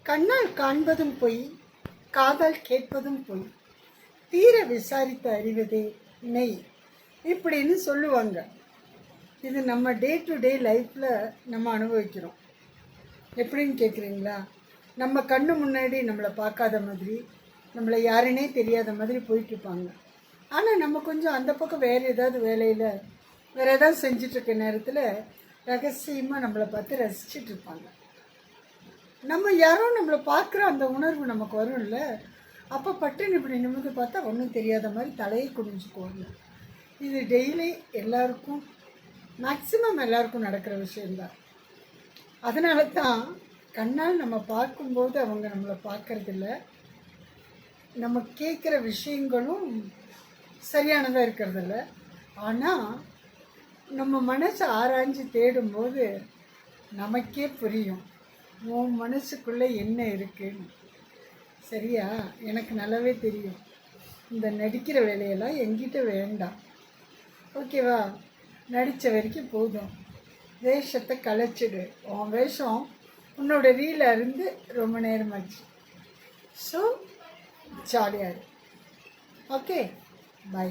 கண்ணால் காண்பதும் பொய், காதால் கேட்பதும் பொய், தீர விசாரித்து அறிவதே மெய் இப்படின்னு சொல்லுவாங்க. இது நம்ம டே டு டே லைஃப்பில் நம்ம அனுபவிக்கிறோம். எப்படின்னு கேட்குறீங்களா? நம்ம கண்ணு முன்னாடி நம்மளை பார்க்காத மாதிரி, நம்மளை யாருன்னே தெரியாத மாதிரி போயிட்டுருப்பாங்க. ஆனால் நம்ம கொஞ்சம் அந்த பக்கம் வேறு ஏதாவது வேலையில் வேறு ஏதாவது செஞ்சிட்ருக்க நேரத்தில் ரகசியமாக நம்மளை பார்த்து ரசிச்சிட்ருப்பாங்க. நம்ம யாரோ நம்மளை பார்க்குற அந்த உணர்வு நமக்கு வரும்ல, அப்போ பட்டுன்னு இப்படி நிமிர்ந்து பார்த்தா ஒன்றும் தெரியாத மாதிரி தலையை குடிஞ்சுக்குவாங்க. இது டெய்லி எல்லாருக்கும், மேக்சிமம் எல்லாருக்கும் நடக்கிற விஷயந்தான். அதனால தான் கண்ணால் நம்ம பார்க்கும்போது அவங்க நம்மளை பார்க்கறதில்ல, நம்ம கேட்குற விஷயங்களும் சரியானதாக இருக்கிறதில்ல. ஆனால் நம்ம மனசை ஆராய்ஞ்சு தேடும்போது நமக்கே புரியும் உன் மனசுக்குள்ளே என்ன இருக்குன்னு. சரியா? எனக்கு நல்லாவே தெரியும். இந்த நடிக்கிற வேலையெல்லாம் என்கிட்ட வேண்டாம், ஓகேவா? நடித்த வரைக்கும் போதும். வேஷத்தை கலைச்சிடு. உன் வேஷம் உன்னோட ரீல இருந்து ரொம்ப நேரமாச்சு. ஸோ ஜாலியாக இரு. Okay, by.